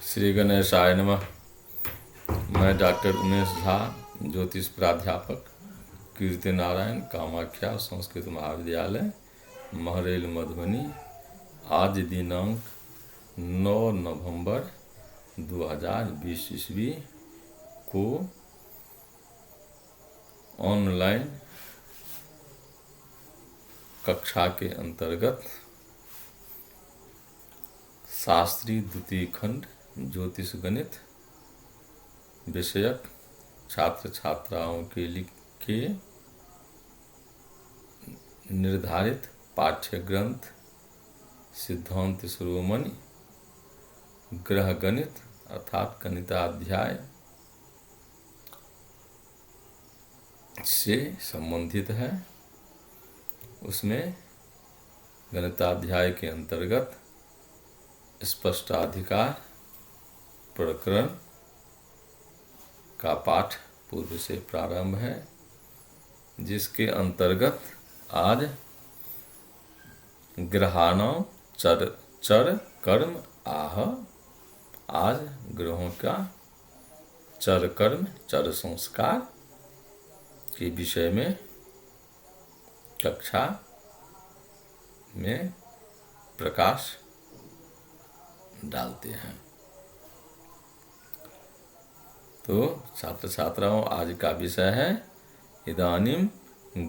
श्री गणेशाय नमः। मैं डॉक्टर उमेश झा, ज्योतिष प्राध्यापक, कीर्ति नारायण कामाख्या संस्कृत महाविद्यालय, महरेल, मधुबनी। आज दिनांक 9 नवंबर 2020 ईस्वी को ऑनलाइन कक्षा के अंतर्गत शास्त्री द्वितीय खंड ज्योतिष गणित विषयक छात्र छात्राओं के लिए निर्धारित पाठ्य ग्रंथ सिद्धांत शिरोमणि ग्रह गणित अर्थात गणिताध्याय से संबंधित है। उसमें गणिताध्याय के अंतर्गत स्पष्टाधिकार प्रकरण का पाठ पूर्व से प्रारंभ है, जिसके अंतर्गत आज ग्रहाणां चर कर्म आह, आज ग्रहों का चर कर्म चर संस्कार के विषय में कक्षा में प्रकाश डालते हैं। तो छात्र छात्राओं, आज का विषय है इदानीम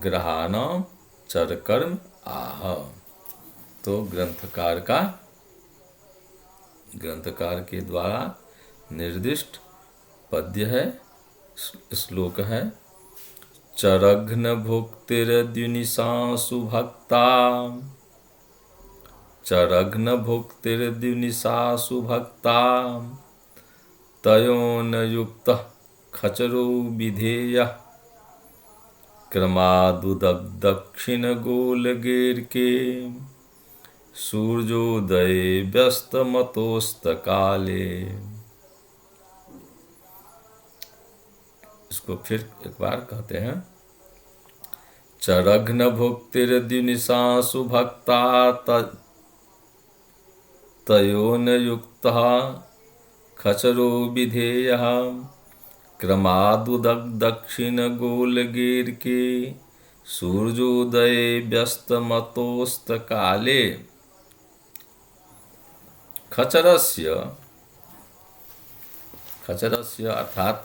ग्रहाणां चर कर्म आह। तो ग्रंथकार के द्वारा निर्दिष्ट पद्य है, श्लोक है। चरघ्न भुक्तिर्द्विनिशासु भक्ता, चरघ्न भुक्तिर्द्विनिशासु भक्ता, तयोन युक्तः खचरो विधेयः, क्रमादुदक्षिण गोलगेर्के, सूर्योदये व्यस्तमतोस्तकाले। इसको फिर एक बार कहते हैं। चरघ्न भुक्तिर्द्विनिशासु भक्ता, तयोन युक्तः खचरो विधेयः, क्रमादुदक्षिण गोलगेर्के, सूर्योदये व्यस्तमतोस्तकाले। खचरस्य अर्थात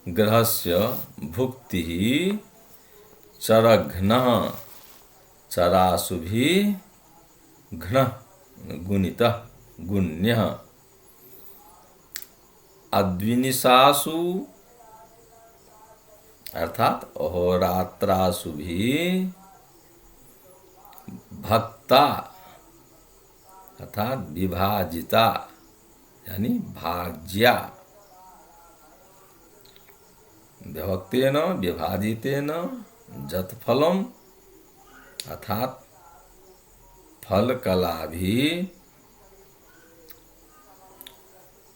ग्रहस्य भुक्ति चरघ्नः, चरासु भी घ्न गुणितः गुण्यः, अद्विनिशासु अर्थात अहोरात्रासु भी भक्ता अर्थात विभाजिता यानी भाज्या, विभक्तेन विभाजितेन जतफलम अर्थात फल कला भी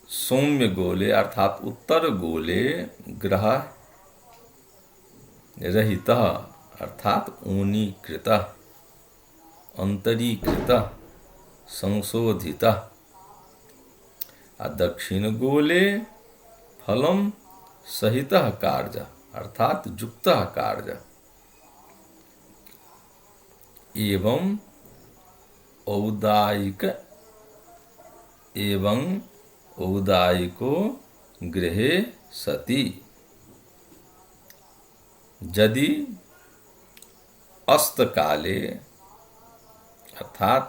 सौम्य गोले अर्थात उत्तर गोले ग्रह रहित अर्थात ऊनीकृत अंतरीकृत संशोधित, दक्षिण गोले फलम सहित कार्य अर्थात युक्त कार्य, एवं औदायिको गृहे सति, यदि अस्तकाले अर्थात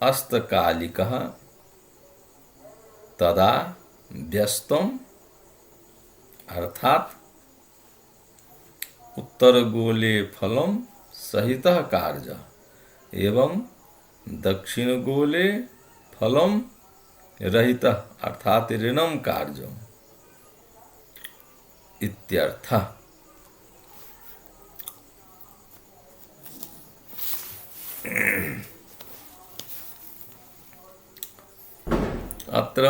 अस्तकालिकः तदा व्यस्तम अर्थात उत्तर गोले फलम सहित कार्य एवं दक्षिण गोले फलम रहित अर्थात ऋणम कार्य इत्यर्थः। अत्र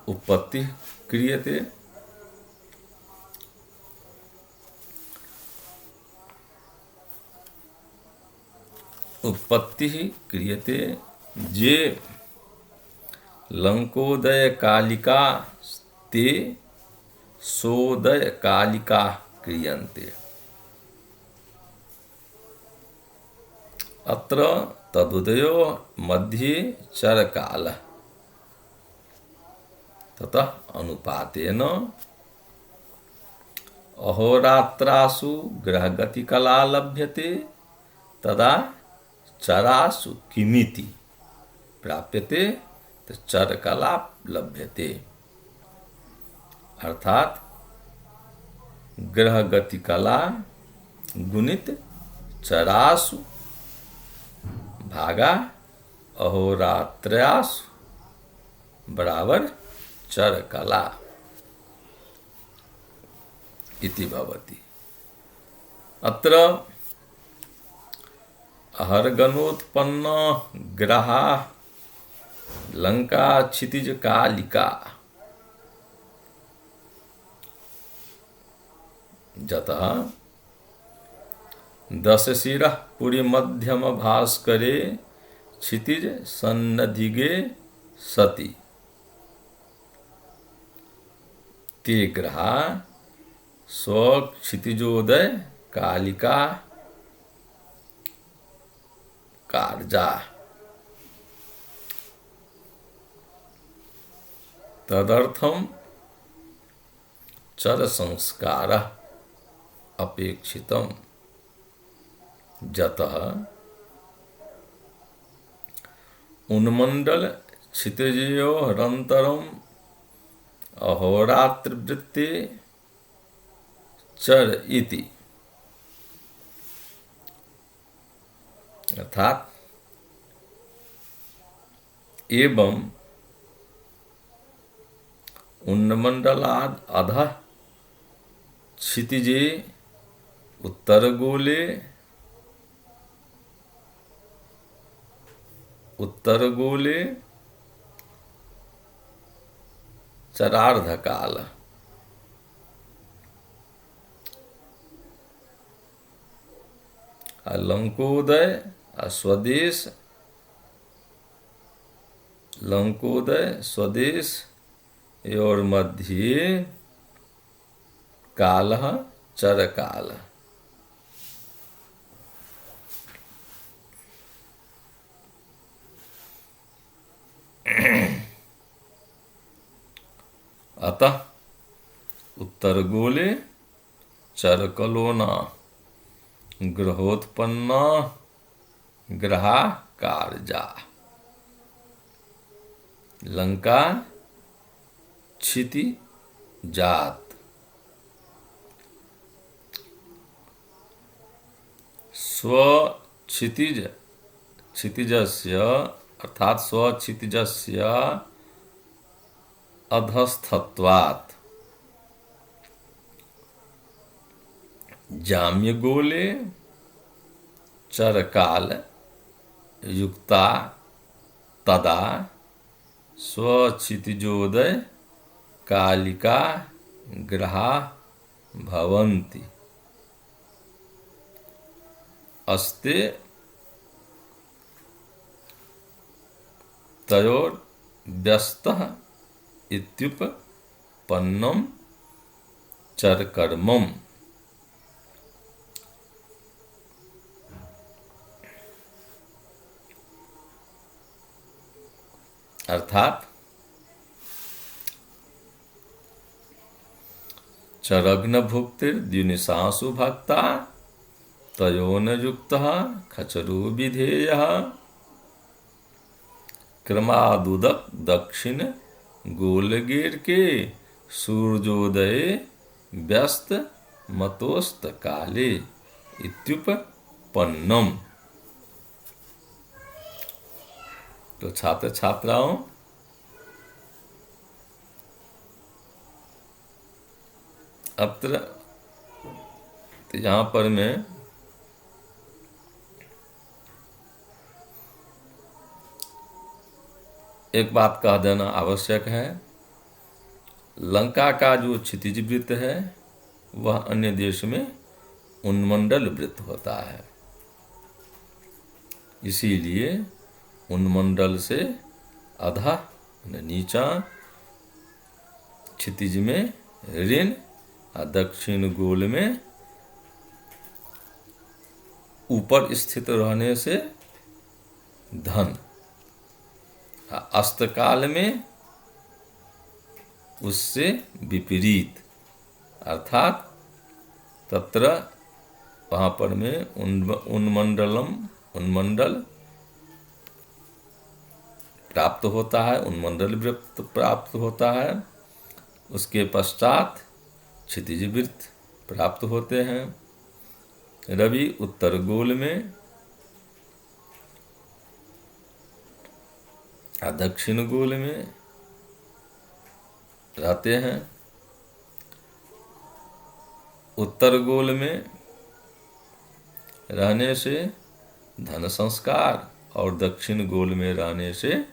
उत्पत्ति क्रियते, उत्पत्ति क्रियते जे लंकोदय कालिका ते सोदय कालिका क्रियन्ते। अत्र तदुदयो मध्ये चरकाल ततः अनुपातेन अहोरात्रासु ग्रहगतिकला लभ्यते तदा चरासु किमिति प्राप्यते तो चरकला लभ्यते। अर्थात ग्रहगतिकला गुणित चरासु भागा अहोरात्रासु बराबर चरकला इति भवति। अत्र अहर्गणोत्पन्न ग्रहा लंका क्षितिज कालिका जतः 10 शिरः पुरी मध्यम भास्करे क्षितिज सन्नधिगे सति ते ग्रहा स्वक्षितिजोदय कालिका कार्जा तदर्थम चर संस्कार अपेक्षितम जतः उन्मंडल क्षितिजयोरंतरम अहोरात्रवृत्ते चर इति। अर्थात एवं उन्मंडलाद अधः क्षितिजे उत्तरगोले चरार्धकाल लंकोदय स्वदेश और मध्ये कालः चरकाल। अतः उत्तरगोले चरकलोना ग्रहोत्पन्ना ग्रहा कार्जा लंका क्षिति जात क्षितिजस्य अर्थात स्वक्षितिजस्य अधस्थत्वात् जाम्यगोले चरकाल युक्ता तदा स्वक्षितिजोदय कालिका ग्रहा भवन्ति। अस्ते तयोर्व्यस्तः इत्युपपन्नं चरकर्मम्। अर्थात चरग्न भुक्तिर्द्युनिशासु भक्ता तयोन युक्तः खचरो विधेयः क्रमादुदक दक्षिण गोलगेर के सूर्योदये व्यस्त मतोस्त काले इत्युपपन्नम। तो छात्र छात्राओं अत्र तो यहाँ पर मैं एक बात कह देना आवश्यक है। लंका का जो क्षितिज वृत्त है वह अन्य देश में उन्मंडल वृत्त होता है, इसीलिए उन्मंडल से अधः नीचा, क्षितिज में ऋण और दक्षिण गोल में ऊपर स्थित रहने से धन, अस्तकाल में उससे विपरीत, अर्थात तत्र वहाँ पर में उन्मंडल प्राप्त होता है, उन्मंडल वृत्त प्राप्त होता है। उसके पश्चात क्षितिज वृत्त प्राप्त होते हैं। रवि उत्तर गोल में और दक्षिण गोल में रहते हैं। उत्तर गोल में रहने से धन संस्कार और दक्षिण गोल में रहने से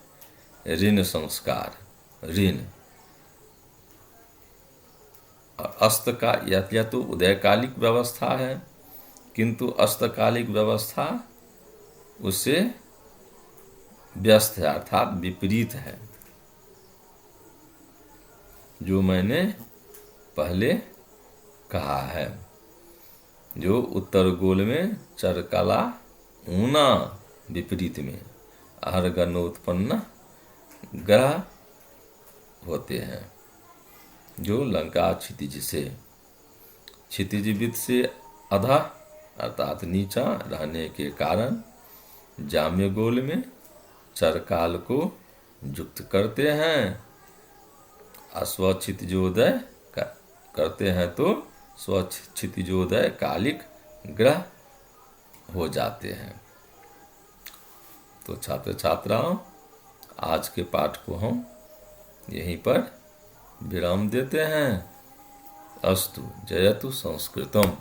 ऋण संस्कार, ऋण। और अस्त का यह तो उदयकालिक व्यवस्था है, किंतु अस्तकालिक व्यवस्था उससे व्यस्त है, अर्थात विपरीत है, जो मैंने पहले कहा है। जो उत्तर गोल में चरकला ऊना विपरीत में अहरगनोत्पन्न ग्रह होते हैं, जो लंका क्षितिज से, क्षितिज वृत्त से अधा अर्थात नीचा रहने के कारण जाम्य गोल में चरकाल को युक्त करते हैं। स्वक्षितिजोदय करते हैं तो स्वक्षितिजोदय कालिक ग्रह हो जाते हैं। तो छात्र छात्राओं, आज के पाठ को हम यहीं पर विराम देते हैं। अस्तु जयतु संस्कृतम।